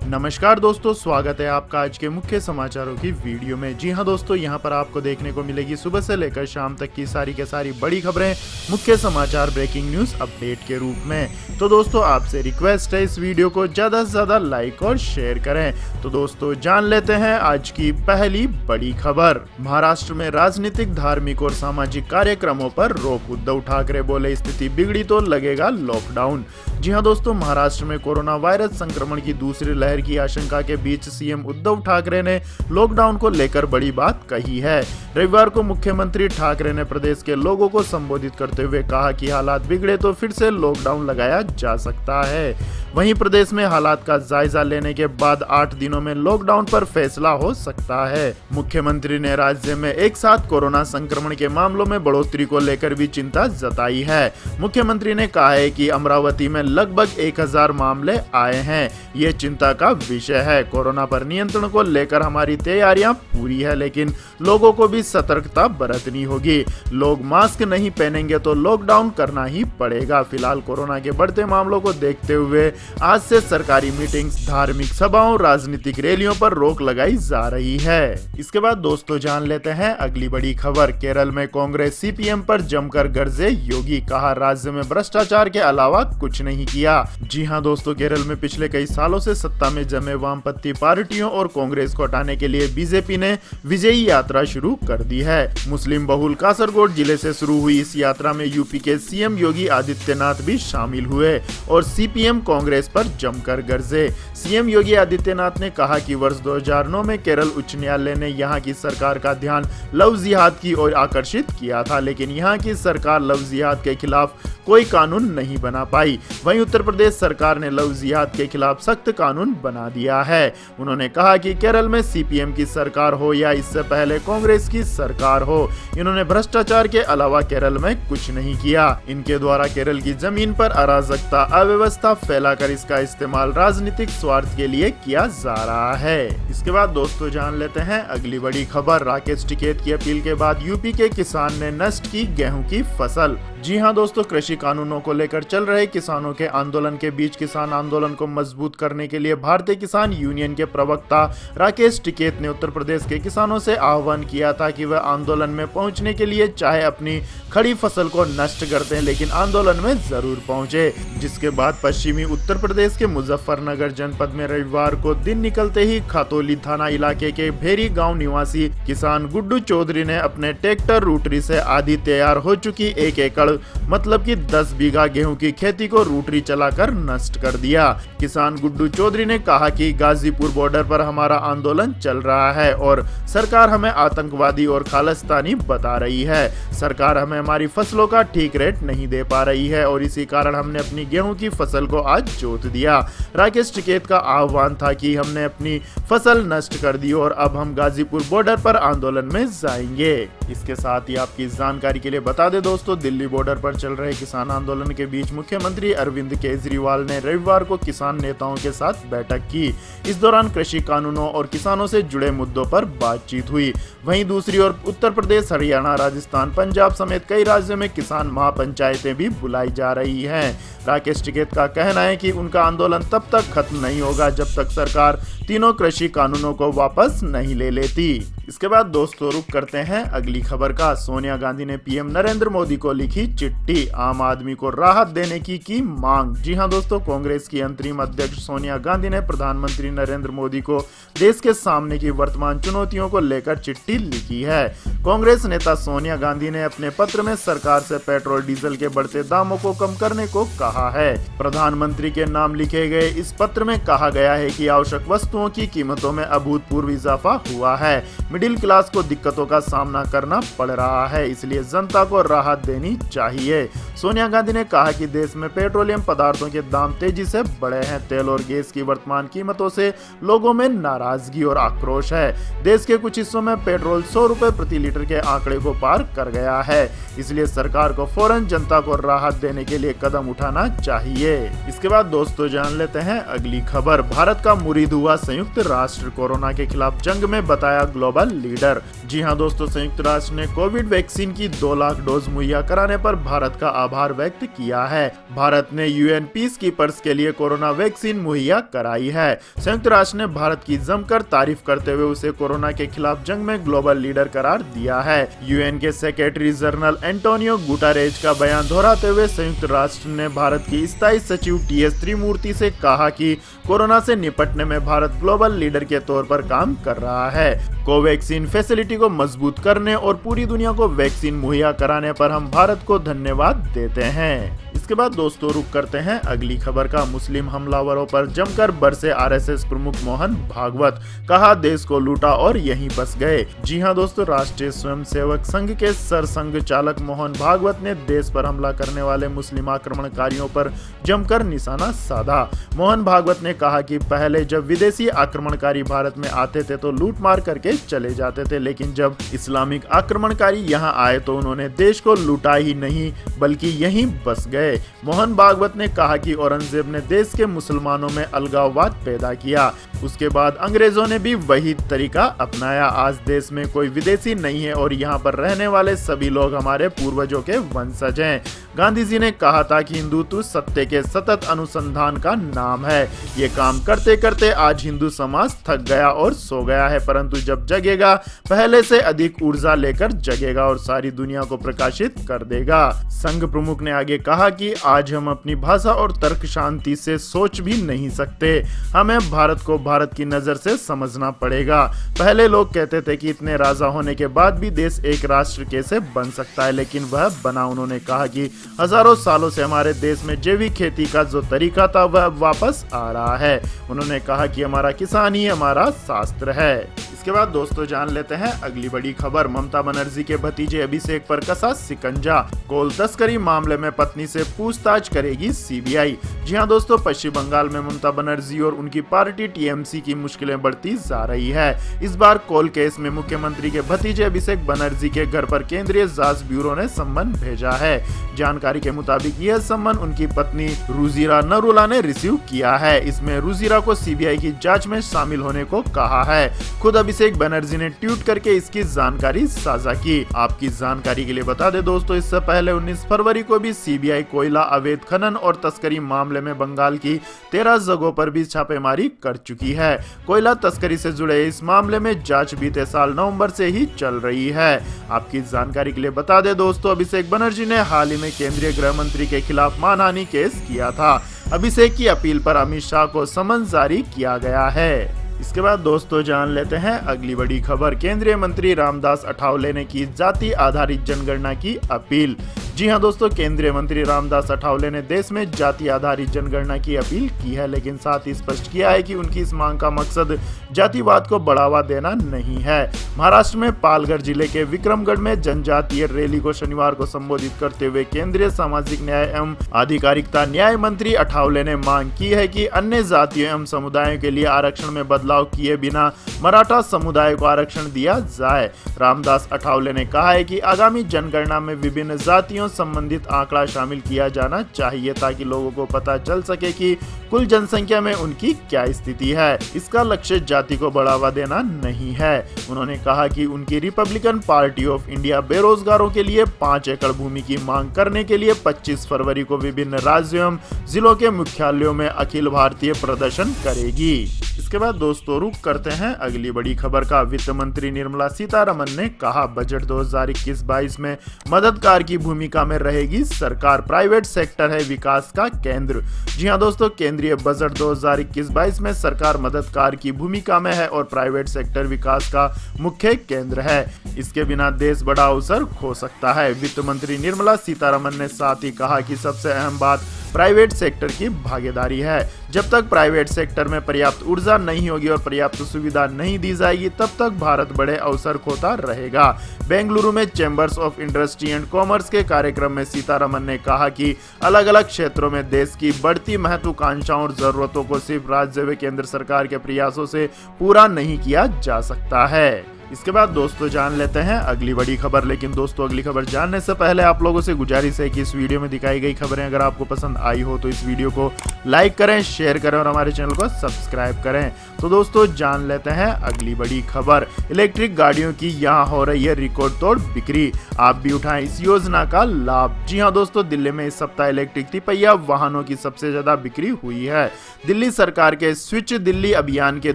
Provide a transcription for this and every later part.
नमस्कार दोस्तों, स्वागत है आपका आज के मुख्य समाचारों की वीडियो में। जी हां दोस्तों, यहां पर आपको देखने को मिलेगी सुबह से लेकर शाम तक की सारी के सारी बड़ी खबरें, मुख्य समाचार, ब्रेकिंग न्यूज अपडेट के रूप में। तो दोस्तों आपसे रिक्वेस्ट है इस वीडियो को ज्यादा से ज्यादा लाइक और शेयर करें। तो दोस्तों जान लेते हैं आज की पहली बड़ी खबर। महाराष्ट्र में राजनीतिक, धार्मिक और सामाजिक कार्यक्रमों पर रोक। उद्धव ठाकरे बोले स्थिति बिगड़ी तो लगेगा लॉकडाउन। जी हां दोस्तों, महाराष्ट्र में कोरोना वायरस संक्रमण की दूसरी लहर की आशंका के बीच सीएम उद्धव ठाकरे ने लॉकडाउन को लेकर बड़ी बात कही है। रविवार को मुख्यमंत्री ठाकरे ने प्रदेश के लोगों को संबोधित करते हुए कहा कि हालात बिगड़े तो फिर से लॉकडाउन लगाया जा सकता है। वहीं प्रदेश में हालात का जायजा लेने के बाद 8 दिनों में लॉकडाउन पर फैसला हो सकता है। मुख्यमंत्री ने राज्य में एक साथ कोरोना संक्रमण के मामलों में बढ़ोतरी को लेकर भी चिंता जताई है। मुख्यमंत्री ने कहा है कि अमरावती में लगभग 1000 मामले आए हैं। ये चिंता का विषय है। कोरोना पर नियंत्रण को लेकर हमारी तैयारियां पूरी है, लेकिन लोगों को भी सतर्कता बरतनी होगी। लोग मास्क नहीं पहनेंगे तो लॉकडाउन करना ही पड़ेगा। फिलहाल कोरोना के बढ़ते मामलों को देखते हुए आज से सरकारी मीटिंग्स, धार्मिक सभाओं, राजनीतिक रैलियों पर रोक लगाई जा रही है। इसके बाद दोस्तों जान लेते हैं अगली बड़ी खबर। केरल में कांग्रेस सीपीएम पर जमकर गरजे योगी। कहा राज्य में भ्रष्टाचार के अलावा कुछ नहीं किया। जी हां दोस्तों, केरल में पिछले कई सालों से सत्ता में जमे वामपंथी पार्टियों और कांग्रेस को हटाने के लिए बीजेपी ने विजयी यात्रा शुरू कर दी है। मुस्लिम बहुल कासरगोड जिले से शुरू हुई इस यात्रा में यूपी के सीएम योगी आदित्यनाथ भी शामिल हुए और सीपीएम कांग्रेस पर जमकर गरजे। सीएम योगी आदित्यनाथ ने कहा कि वर्ष 2009 में केरल उच्च न्यायालय ने यहां की सरकार का ध्यान लव जिहाद की ओर आकर्षित किया था, लेकिन यहां की सरकार लव जिहाद के खिलाफ कोई कानून नहीं बना पाई। वहीं उत्तर प्रदेश सरकार ने लव जिहाद के खिलाफ सख्त कानून बना दिया है। उन्होंने कहा कि केरल में सीपीएम की सरकार हो या इससे पहले कांग्रेस की सरकार हो, इन्होंने भ्रष्टाचार के अलावा केरल में कुछ नहीं किया। इनके द्वारा केरल की जमीन पर अराजकता, अव्यवस्था फैलाकर इसका इस्तेमाल राजनीतिक स्वार्थ के लिए किया जा रहा है। इसके बाद दोस्तों जान लेते हैं अगली बड़ी खबर। राकेश टिकैत की अपील के बाद यूपी के किसान ने नष्ट की गेहूं की फसल। जी हां दोस्तों, कृषि कानूनों को लेकर चल रहे किसानों के आंदोलन के बीच किसान आंदोलन को मजबूत करने के लिए भारतीय किसान यूनियन के प्रवक्ता राकेश टिकैत ने उत्तर प्रदेश के किसानों से आह्वान किया था कि वह आंदोलन में पहुंचने के लिए चाहे अपनी खड़ी फसल को नष्ट कर दें, लेकिन आंदोलन में जरूर पहुंचे। जिसके बाद पश्चिमी उत्तर प्रदेश के मुजफ्फरनगर जनपद में रविवार को दिन निकलते ही खातौली थाना इलाके के भेरी गाँव निवासी किसान गुड्डू चौधरी ने अपने ट्रैक्टर रूटरी से आधी तैयार हो चुकी 1 एकड़ मतलब कि 10 बीघा गेहूं की खेती को रूटरी चलाकर नष्ट कर दिया। किसान गुड्डू चौधरी ने कहा कि गाजीपुर बॉर्डर पर हमारा आंदोलन चल रहा है और सरकार हमें आतंकवादी और खालिस्तानी बता रही है। सरकार हमें हमारी फसलों का ठीक रेट नहीं दे पा रही है और इसी कारण हमने अपनी गेहूं की फसल को आज जोत दिया। राकेश टिकैत का आह्वान था कि हमने अपनी फसल नष्ट कर दी और अब हम गाजीपुर बॉर्डर पर आंदोलन में जाएंगे। इसके साथ ही आपकी जानकारी के लिए बता दें दोस्तों, दिल्ली बॉर्डर पर चल रहे किसान आंदोलन के बीच मुख्यमंत्री अरविंद केजरीवाल ने रविवार को किसान नेताओं के साथ बैठक की। इस दौरान कृषि कानूनों और किसानों से जुड़े मुद्दों पर बातचीत हुई। वहीं दूसरी ओर उत्तर प्रदेश, हरियाणा, राजस्थान, पंजाब समेत कई राज्यों में किसान महापंचायतें भी बुलाई जा रही हैं। राकेश टिकैत का कहना है कि उनका आंदोलन तब तक खत्म नहीं होगा जब तक सरकार तीनों कृषि कानूनों को वापस नहीं ले लेती। इसके बाद दोस्तों रुक करते हैं अगली खबर का। सोनिया गांधी ने पीएम नरेंद्र मोदी को लिखी चिट्ठी, आम आदमी को राहत देने की मांग। जी हां दोस्तों, कांग्रेस की अंतरिम अध्यक्ष सोनिया गांधी ने प्रधानमंत्री नरेंद्र मोदी को देश के सामने की वर्तमान चुनौतियों को लेकर चिट्ठी लिखी है। कांग्रेस नेता सोनिया गांधी ने अपने पत्र में सरकार से पेट्रोल डीजल के बढ़ते दामों को कम करने को कहा है। प्रधानमंत्री के नाम लिखे गए इस पत्र में कहा गया है कि आवश्यक वस्तुओं की कीमतों में अभूतपूर्व इजाफा हुआ है। मिडिल क्लास को दिक्कतों का सामना करना पड़ रहा है, इसलिए जनता को राहत देनी चाहिए। सोनिया गांधी ने कहा कि देश में पेट्रोलियम पदार्थों के दाम तेजी से बढ़े हैं। तेल और गैस की वर्तमान कीमतों से लोगों में नाराजगी और आक्रोश है। देश के कुछ हिस्सों में पेट्रोल 100 रुपए प्रति लीटर किलोमीटर के आंकड़े को पार कर गया है। इसलिए सरकार को फौरन जनता को राहत देने के लिए कदम उठाना चाहिए। इसके बाद दोस्तों जान लेते हैं अगली खबर। भारत का मुरीद हुआ संयुक्त राष्ट्र, कोरोना के खिलाफ जंग में बताया ग्लोबल लीडर। जी हां दोस्तों, संयुक्त राष्ट्र ने कोविड वैक्सीन की 2 लाख डोज मुहैया कराने पर भारत का आभार व्यक्त किया है। भारत ने यूएन पीस कीपर्स के लिए कोरोना वैक्सीन मुहैया कराई है। संयुक्त राष्ट्र ने भारत की जमकर तारीफ करते हुए उसे कोरोना के खिलाफ जंग में ग्लोबल लीडर करार दिया है। यूएन के सेक्रेटरी जनरल एंटोनियो गुटेरेस का बयान दोहराते हुए संयुक्त राष्ट्र ने भारत की स्थायी सचिव टीएस त्रिमूर्ति से कहा कि कोरोना से निपटने में भारत ग्लोबल लीडर के तौर पर काम कर रहा है। कोवैक्सीन फैसिलिटी को मजबूत करने और पूरी दुनिया को वैक्सीन मुहैया कराने पर हम भारत को धन्यवाद देते हैं। इसके बाद दोस्तों रुक करते हैं अगली खबर का। मुस्लिम हमलावरों पर जमकर बरसे आरएसएस प्रमुख मोहन भागवत, कहा देश को लूटा और यहीं बस गए। जी हां दोस्तों, राष्ट्रीय स्वयंसेवक संघ के सरसंघ चालक मोहन भागवत ने देश पर हमला करने वाले मुस्लिम आक्रमणकारियों पर जमकर निशाना साधा। मोहन भागवत ने कहा कि पहले जब विदेशी आक्रमणकारी भारत में आते थे तो लूट मार करके चले जाते थे, लेकिन जब इस्लामिक आक्रमणकारी यहाँ आए तो उन्होंने देश को लूटा ही नहीं बल्कि यहीं बस गए। मोहन भागवत ने कहा कि औरंगजेब ने देश के मुसलमानों में अलगाववाद पैदा किया, उसके बाद अंग्रेजों ने भी वही तरीका अपनाया। आज देश में कोई विदेशी नहीं है और यहाँ पर रहने वाले सभी लोग हमारे पूर्वजों के वंशज हैं। गांधी जी ने कहा था कि हिंदुत्व सत्य के सतत अनुसंधान का नाम है। ये काम करते करते आज हिंदू समाज थक गया और सो गया है, परंतु जब जगेगा पहले से अधिक ऊर्जा लेकर जगेगा और सारी दुनिया को प्रकाशित कर देगा। संघ प्रमुख ने आगे कहा कि आज हम अपनी भाषा और तर्क शांति से सोच भी नहीं सकते। हमें भारत को भारत की नजर से समझना पड़ेगा। पहले लोग कहते थे कि इतने राजा होने के बाद भी देश एक राष्ट्र कैसे बन सकता है, लेकिन वह बना। उन्होंने कहा कि हजारों सालों से हमारे देश में जैविक खेती का जो तरीका था वह वापस आ रहा है। उन्होंने कहा कि हमारा किसान ही हमारा शास्त्र है। इसके बाद दोस्तों जान लेते हैं अगली बड़ी खबर। ममता बनर्जी के भतीजे अभिषेक पर कसा शिकंजा, कोल तस्करी मामले में पत्नी से पूछताछ करेगी सीबीआई। जी हां दोस्तों, पश्चिम बंगाल में ममता बनर्जी और उनकी पार्टी टीएमसी की मुश्किलें बढ़ती जा रही है। इस बार कोल केस में मुख्यमंत्री के भतीजे अभिषेक बनर्जी के घर पर केंद्रीय जांच ब्यूरो ने सम्मन भेजा है। जानकारी के मुताबिक यह सम्मन उनकी पत्नी रुजिरा नरूला ने रिसीव किया है। इसमें रुजिरा को सीबीआई की जांच में शामिल होने को कहा है। खुद अभिषेक बनर्जी ने ट्वीट करके इसकी जानकारी साझा की। आपकी जानकारी के लिए बता दें दोस्तों, इससे पहले 19 फरवरी को भी सीबीआई कोयला अवैध खनन और तस्करी मामले में बंगाल की 13 जगहों पर भी छापेमारी कर चुकी है। कोयला तस्करी से जुड़े इस मामले में जांच बीते साल नवंबर से ही चल रही है। आपकी जानकारी के लिए बता दें दोस्तों, अभिषेक बनर्जी ने हाल ही में केंद्रीय गृह मंत्री के खिलाफ मानहानि केस किया था। अभिषेक की अपील पर अमित शाह को समन जारी किया गया है। इसके बाद दोस्तों जान लेते हैं अगली बड़ी खबर। केंद्रीय मंत्री रामदास अठावले ने की जाति आधारित जनगणना की अपील। जी हां दोस्तों, केंद्रीय मंत्री रामदास अठावले ने देश में जाति आधारित जनगणना की अपील की है, लेकिन साथ ही स्पष्ट किया है कि उनकी इस मांग का मकसद जातिवाद को बढ़ावा देना नहीं है। महाराष्ट्र में पालघर जिले के विक्रमगढ़ में जनजातीय रैली को शनिवार को संबोधित करते हुए केंद्रीय सामाजिक न्याय एवं आधिकारिकता न्याय मंत्री अठावले ने मांग की है कि अन्य जातियों एवं समुदायों के लिए आरक्षण में बदलाव किए बिना मराठा समुदाय को आरक्षण दिया जाए। रामदास अठावले ने कहा है कि आगामी जनगणना में विभिन्न जातियों संबंधित आंकड़ा शामिल किया जाना चाहिए ताकि लोगों को पता चल सके कि कुल जनसंख्या में उनकी क्या स्थिति है। इसका लक्ष्य जाति को बढ़ावा देना नहीं है। उन्होंने कहा कि उनकी रिपब्लिकन पार्टी ऑफ इंडिया बेरोजगारों के लिए 5 एकड़ भूमि की मांग करने के लिए 25 फरवरी को विभिन्न राज्यों एवं जिलों के मुख्यालयों में अखिल भारतीय प्रदर्शन करेगी। इसके बाद दोस्तों रुक करते हैं अगली बड़ी खबर का। वित्त मंत्री निर्मला सीतारमण ने कहा बजट 2021-22 में मददगार की भूमिका में रहेगी सरकार, प्राइवेट सेक्टर है विकास का केंद्र। जी हां दोस्तों, केंद्रीय बजट 2021-22 में सरकार मददगार की भूमिका में है और प्राइवेट सेक्टर विकास का मुख्य केंद्र है। इसके बिना देश बड़ा अवसर खो सकता है। वित्त मंत्री निर्मला सीतारमण ने साथ ही कहा कि सबसे अहम बात प्राइवेट सेक्टर की भागीदारी है। जब तक प्राइवेट सेक्टर में पर्याप्त ऊर्जा नहीं होगी और पर्याप्त सुविधा नहीं दी जाएगी तब तक भारत बड़े अवसर खोता रहेगा। बेंगलुरु में chambers of industry and commerce के कार्यक्रम में सीतारमण ने कहा कि अलग अलग क्षेत्रों में देश की बढ़ती महत्वाकांक्षाओं और जरूरतों को सिर्फ राज्य व केंद्र सरकार के प्रयासों से पूरा नहीं किया जा सकता है। इसके बाद दोस्तों जान लेते हैं अगली बड़ी खबर। लेकिन दोस्तों अगली खबर जानने से पहले आप लोगों से गुजारिश है कि इस वीडियो में दिखाई गई खबरें अगर आपको पसंद आई हो तो इस वीडियो को लाइक करें, शेयर करें और हमारे चैनल को सब्सक्राइब करें। तो दोस्तों जान लेते हैं अगली बड़ी खबर। इलेक्ट्रिक गाड़ियों की यहाँ हो रही है रिकॉर्ड तोड़ बिक्री, आप भी उठाएं इस योजना का लाभ। जी हाँ दोस्तों, दिल्ली में इस सप्ताह इलेक्ट्रिक तिपहिया वाहनों की सबसे ज्यादा बिक्री हुई है। दिल्ली सरकार के स्विच दिल्ली अभियान के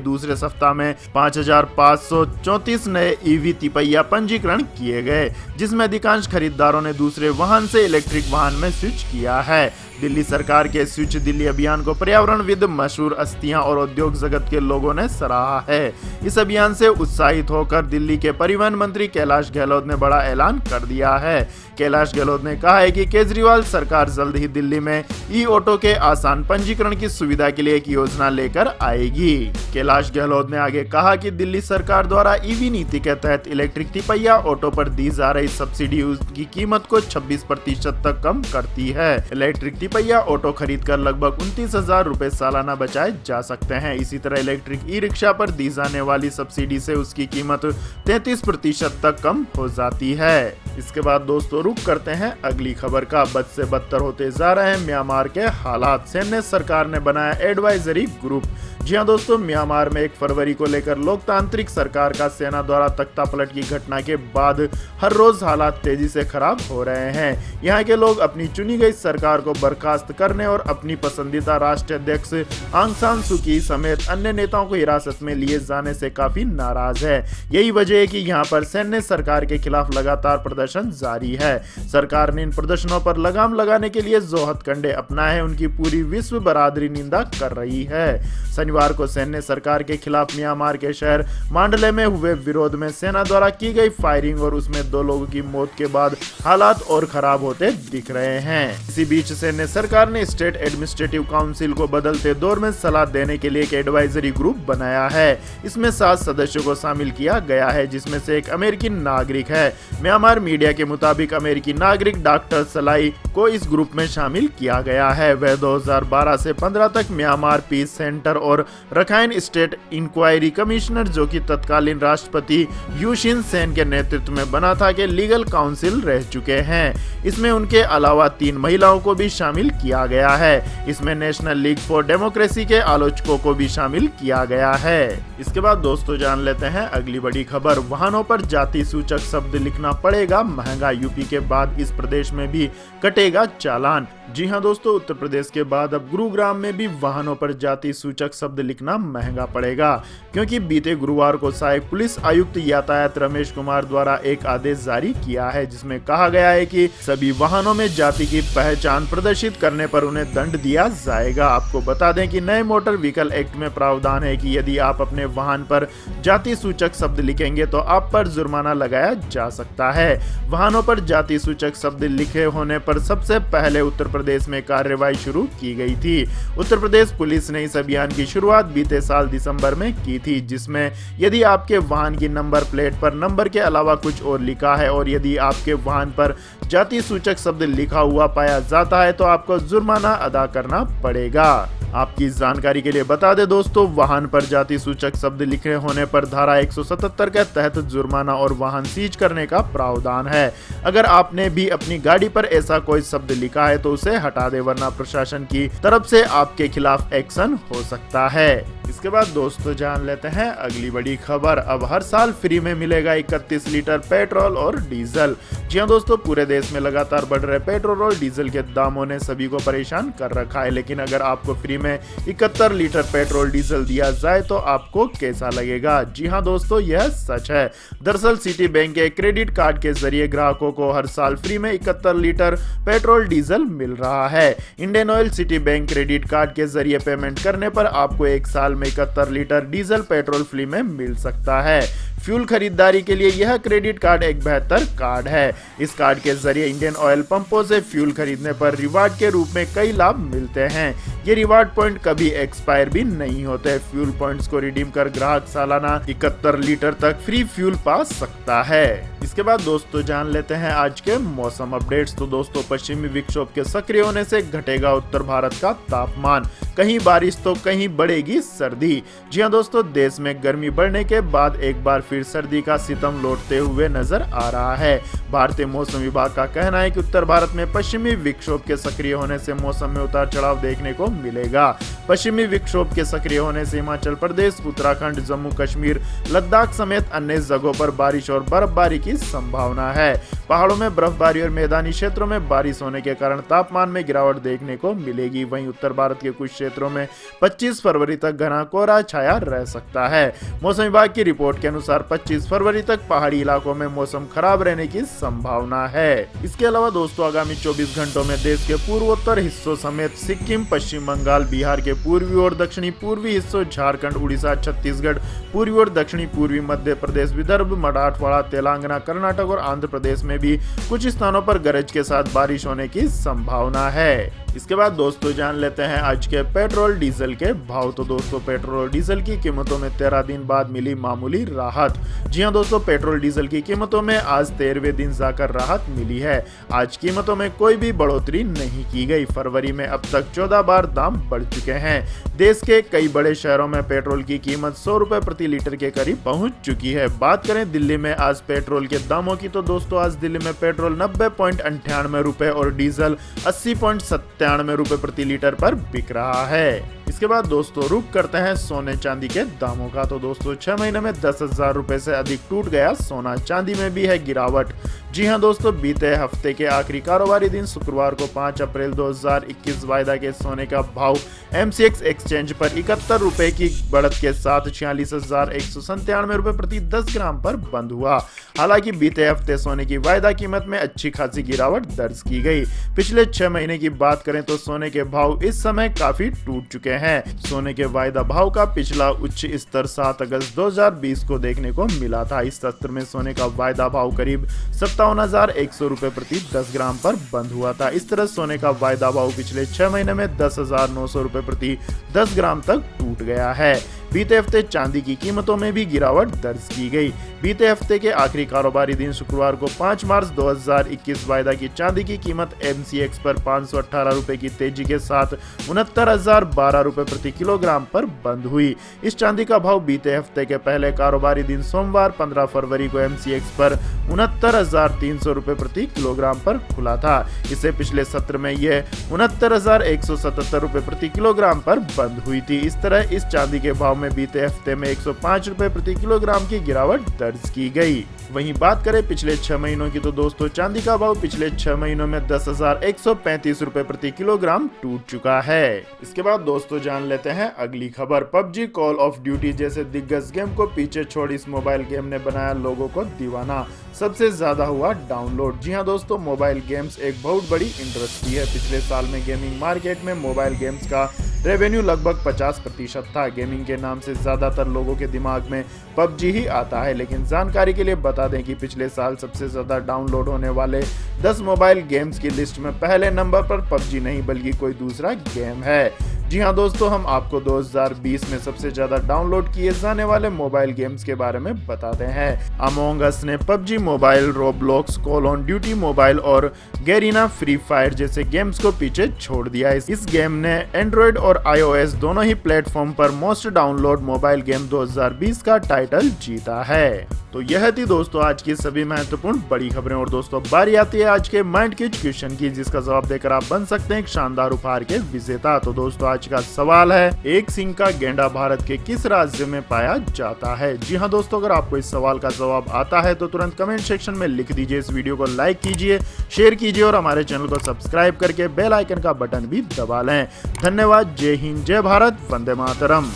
दूसरे सप्ताह में 5,534 नए ईवी तिपहिया पंजीकरण किए गए, जिसमें अधिकांश खरीदारों ने दूसरे वाहन से इलेक्ट्रिक वाहन में स्विच किया है। दिल्ली सरकार के स्विच दिल्ली अभियान को पर्यावरणविद, मशहूर हस्तियां और उद्योग जगत के लोगों ने सराहा है। इस अभियान से उत्साहित होकर दिल्ली के परिवहन मंत्री कैलाश गहलोत ने बड़ा ऐलान कर दिया है। कैलाश गहलोत ने कहा है कि केजरीवाल सरकार जल्द ही दिल्ली में ई ऑटो के आसान पंजीकरण की सुविधा के लिए एक योजना लेकर आएगी। कैलाश गहलोत ने आगे कहा कि दिल्ली सरकार द्वारा ईवी नीति के तहत इलेक्ट्रिक तिपहिया ऑटो पर दी जा रही सब्सिडी उसकी कीमत को 26% तक कम करती है। इलेक्ट्रिक तिपहिया ऑटो खरीद कर लगभग 29,000 रुपए सालाना बचाए जा सकते हैं। इसी तरह इलेक्ट्रिक ई रिक्शा पर दी जाने वाली सब्सिडी से उसकी कीमत 33% तक कम हो जाती है। इसके बाद दोस्तों रुक करते हैं अगली खबर का। बद से बदतर होते जा रहे हैं म्यांमार के हालात, सैन्य सरकार ने बनाया एडवाइजरी ग्रुप। जी हाँ दोस्तों, म्यांमार में 1 फरवरी को लेकर लोकतांत्रिक सरकार का सेना द्वारा तख्तापलट की घटना के बाद हर रोज हालात तेजी से खराब हो रहे हैं। यहाँ के लोग अपनी चुनी गई सरकार को बर्खास्त करने और अपनी पसंदीदा राष्ट्राध्यक्ष आंग सान सू की समेत अन्य नेताओं को हिरासत में लिए जाने से काफी नाराज है। यही वजह है कि यहाँ पर सैन्य सरकार के खिलाफ लगातार प्रदर्शन जारी है। सरकार ने इन प्रदर्शनों पर लगाम लगाने के लिए जो हथकंडे अपनाए हैं उनकी पूरी विश्व बरादरी निंदा कर रही है। शनिवार को सैन्य सरकार के खिलाफ म्यांमार के शहर मांडले में हुए विरोध में सेना द्वारा की गई फायरिंग और उसमें 2 लोगों की मौत के बाद हालात और खराब होते दिख रहे हैं। इसी बीच सैन्य सरकार ने स्टेट एडमिनिस्ट्रेटिव काउंसिल को बदलते दौर में सलाह देने के लिए एक एडवाइजरी ग्रुप बनाया है। इसमें 7 सदस्यों को शामिल किया गया है, जिसमें से एक अमेरिकी नागरिक है। म्यांमार मीडिया के मुताबिक अमेरिकी नागरिक डॉक्टर सलाई को इस ग्रुप में शामिल किया गया है। वह 2012 से 15 तक म्यांमार पीस सेंटर और रखाइन स्टेट इंक्वायरी कमिश्नर, जो कि तत्कालीन राष्ट्रपति यू शिन सेन के नेतृत्व में बना था, के लीगल काउंसिल रह चुके हैं। इसमें उनके अलावा 3 महिलाओं को भी शामिल किया गया है। इसमें नेशनल लीग फॉर डेमोक्रेसी के आलोचकों को भी शामिल किया गया है। इसके बाद दोस्तों जान लेते हैं अगली बड़ी खबर। वाहनों पर जाति सूचक शब्द लिखना पड़ेगा महंगा, यूपी के बाद इस प्रदेश में भी कटेगा चालान। जी हाँ दोस्तों, उत्तर प्रदेश के बाद अब गुरुग्राम में भी वाहनों पर जाति सूचक शब्द लिखना महंगा पड़ेगा, क्योंकि बीते गुरुवार को सहायक पुलिस आयुक्त यातायात रमेश कुमार द्वारा एक आदेश जारी किया है, जिसमें कहा गया है कि सभी वाहनों में जाति की पहचान प्रदर्शित करने पर उन्हें दंड दिया जाएगा। आपको बता दें कि नए मोटर व्हीकल एक्ट में प्रावधान है कि यदि आप अपने वाहन पर जाति सूचक शब्द लिखेंगे तो आप पर जुर्माना लगाया जा सकता है। वाहनों पर जाति सूचक शब्द लिखे होने पर सबसे पहले उत्तर प्रदेश में कार्रवाई शुरू की गई थी। उत्तर प्रदेश पुलिस ने इस अभियान की शुरुआत बीते साल दिसंबर में की थी, जिसमें यदि आपके वाहन की नंबर प्लेट पर नंबर के अलावा कुछ और लिखा है और यदि आपके वाहन पर जाति सूचक शब्द लिखा हुआ पाया जाता है तो आपको जुर्माना अदा करना पड़ेगा। आपकी जानकारी के लिए बता दें दोस्तों, वाहन पर जाति सूचक शब्द लिखे होने पर धारा 177 के तहत जुर्माना और वाहन सीज करने का प्रावधान है। अगर आपने भी अपनी गाड़ी पर ऐसा कोई शब्द लिखा है तो उसे हटा दे, वरना प्रशासन की तरफ से आपके खिलाफ एक्शन हो सकता है। इसके बाद दोस्तों जान लेते हैं अगली बड़ी खबर। अब हर साल फ्री में मिलेगा 31 लीटर पेट्रोल और डीजल। जी हाँ दोस्तों, पूरे देश में लगातार बढ़ रहे पेट्रोल और डीजल के दामों ने सभी को परेशान कर रखा है, लेकिन अगर आपको फ्री में 71 लीटर पेट्रोल डीजल दिया जाए तो आपको कैसा लगेगा? जी हाँ दोस्तों, यह सच है। दरअसल सिटी बैंक के क्रेडिट कार्ड के जरिए ग्राहकों को हर साल फ्री में 71 लीटर पेट्रोल डीजल मिल रहा है। Indian oil city bank credit card के जरिए पेमेंट करने पर आपको एक साल में 71 लीटर डीजल पेट्रोल फ्री में मिल सकता है। फ्यूल खरीदारी के लिए यह क्रेडिट कार्ड एक बेहतर कार्ड है। इस कार्ड के जरिए इंडियन ऑयल पंपों से फ्यूल खरीदने पर रिवार्ड के रूप में कई लाभ मिलते हैं। ये रिवार्ड पॉइंट कभी एक्सपायर भी नहीं होते। फ्यूल पॉइंट्स को रिडीम कर ग्राहक सालाना 71 लीटर तक फ्री फ्यूल पा सकता है। इसके बाद दोस्तों जान लेते हैं आज के मौसम अपडेट्स। तो दोस्तों, पश्चिमी विक्षोभ के सक्रिय होने से घटेगा उत्तर भारत का तापमान, कहीं बारिश तो कहीं बढ़ेगी सर्दी। जी हाँ दोस्तों, देश में गर्मी बढ़ने के बाद एक बार फिर सर्दी का सितम लौटते हुए नजर आ रहा है। भारतीय मौसम विभाग का कहना है कि उत्तर भारत में पश्चिमी विक्षोभ के सक्रिय होने से मौसम में उतार चढ़ाव देखने को मिलेगा। पश्चिमी विक्षोभ के सक्रिय होने से हिमाचल प्रदेश, उत्तराखंड, जम्मू कश्मीर, लद्दाख समेत अन्य जगहों पर बारिश और बर्फबारी की संभावना है। पहाड़ों में बर्फबारी और मैदानी क्षेत्रों में बारिश होने के कारण तापमान में गिरावट देखने को मिलेगी। वहीं उत्तर भारत के कुछ क्षेत्रों में 25 फरवरी तक घना कोहरा छाया रह सकता है। मौसम विभाग की रिपोर्ट के अनुसार 25 फरवरी तक पहाड़ी इलाकों में मौसम खराब रहने की संभावना है। इसके अलावा दोस्तों आगामी 24 घंटों में देश के पूर्वोत्तर हिस्सों समेत सिक्किम, पश्चिम बंगाल, बिहार के पूर्वी और दक्षिणी पूर्वी हिस्सों, झारखंड, उड़ीसा, छत्तीसगढ़, पूर्वी और दक्षिणी पूर्वी मध्य प्रदेश, विदर्भ, मराठवाड़ा, तेलंगाना, कर्नाटक और आंध्र प्रदेश में भी कुछ स्थानों पर गरज के साथ बारिश होने की संभावना है। इसके बाद दोस्तों जान लेते हैं आज के पेट्रोल डीजल के भाव। तो दोस्तों पेट्रोल डीजल की कीमतों में 13 दिन बाद मिली मामूली राहत। जी हां दोस्तों, पेट्रोल डीजल की कीमतों में आज 13वें दिन जाकर राहत मिली है। आज कीमतों में कोई भी बढ़ोतरी नहीं की गई। फरवरी में अब तक 14 बार दाम बढ़ चुके हैं। देश के कई बड़े शहरों में पेट्रोल की कीमत 100 रुपए प्रति लीटर के करीब पहुंच चुकी है। बात करें दिल्ली में आज पेट्रोल के दामों की, तो दोस्तों आज दिल्ली में पेट्रोल 90.98 रुपए और डीजल 80.97 रुपए प्रति लीटर पर बिक रहा है। इसके बाद दोस्तों रुक करते हैं सोने चांदी के दामों का। तो दोस्तों 6 महीने में 10,000 रुपए से अधिक टूट गया सोना। चांदी में भी है गिरावट। जी हां दोस्तों, बीते हफ्ते के आखिरी कारोबारी दिन शुक्रवार को 5 अप्रैल 2021 वायदा के सोने का भाव MCX एक्सचेंज पर 71 रुपए की बढ़त के साथ 46,197 रुपए प्रति 10 ग्राम पर बंद हुआ। हालांकि बीते हफ्ते सोने की वायदा कीमत में अच्छी खासी गिरावट दर्ज की गई। पिछले 6 महीने की बात करें तो सोने के भाव इस समय काफी टूट चुके हैं। सोने के वायदा भाव का पिछला उच्च स्तर 7 अगस्त 2020 को देखने को मिला था। इस सत्र में सोने का वायदा भाव करीब 57,100 रुपए प्रति 10 ग्राम पर बंद हुआ था। इस तरह सोने का वायदा भाव पिछले 6 महीने में 10,900 रुपए प्रति 10 ग्राम तक टूट गया है। बीते हफ्ते चांदी की कीमतों में भी गिरावट दर्ज की गई। बीते हफ्ते के आखिरी कारोबारी दिन शुक्रवार को 5 मार्च 2021 वायदा की चांदी की कीमत MCX पर 518 रुपए की तेजी के साथ 69,012 रुपए प्रति किलोग्राम पर बंद हुई। इस चांदी का भाव बीते हफ्ते के पहले कारोबारी दिन सोमवार 15 फरवरी को MCX पर 69,300 रुपए प्रति किलोग्राम पर खुला था। इससे पिछले सत्र में यह 69,177 रुपए प्रति किलोग्राम पर बंद हुई थी। इस तरह इस चांदी के भाव में बीते हफ्ते में 105 रुपए प्रति किलोग्राम की गिरावट दर्ज की गई। वहीं बात करें पिछले 6 महीनों की, तो दोस्तों चांदी का भाव पिछले 6 महीनों में 10,135 रुपए प्रति किलोग्राम टूट चुका है। इसके बाद दोस्तों जान लेते हैं अगली खबर। PUBG, कॉल ऑफ ड्यूटी जैसे दिग्गज गेम को पीछे छोड़ इस मोबाइल गेम ने बनाया लोगों को दीवाना। सबसे ज्यादा हुआ डाउनलोड। जी हां दोस्तों, मोबाइल गेम्स एक बहुत बड़ी इंडस्ट्री है। पिछले साल में गेमिंग मार्केट में मोबाइल गेम्स का रेवेन्यू लगभग 50% था। गेमिंग के नाम से ज्यादातर लोगों के दिमाग में PUBG ही आता है, लेकिन जानकारी के लिए बता दें कि पिछले साल सबसे ज्यादा डाउनलोड होने वाले 10 मोबाइल गेम्स की लिस्ट में पहले नंबर पर PUBG नहीं बल्कि कोई दूसरा गेम है। जी हां दोस्तों, हम आपको 2020 में सबसे ज्यादा डाउनलोड किए जाने वाले मोबाइल गेम्स के बारे में बताते हैं। अमोंग अस ने PUBG mobile, Roblox, call on duty mobile और गैरीना फ्री फायर जैसे गेम्स को पीछे छोड़ दिया। इस गेम ने एंड्रॉइड और iOS दोनों ही प्लेटफॉर्म पर मोस्ट डाउनलोड मोबाइल गेम 2020 का टाइटल जीता है। तो यह थी दोस्तों आज की सभी महत्वपूर्ण बड़ी खबरें। और दोस्तों बारी आती है आज के माइंड क्विज क्वेश्चन की, जिसका जवाब देकर आप बन सकते हैं एक शानदार उपहार के विजेता। तो दोस्तों आज का सवाल है, एक सींग का गेंडा भारत के किस राज्य में पाया जाता है? जी हां दोस्तों, अगर आपको इस सवाल का जवाब आता है तो तुरंत कमेंट सेक्शन में लिख दीजिए। इस वीडियो को लाइक कीजिए, शेयर कीजिए और हमारे चैनल को सब्सक्राइब करके बेल आइकन का बटन भी दबा लें। धन्यवाद। जय हिंद, जय भारत, वंदे मातरम।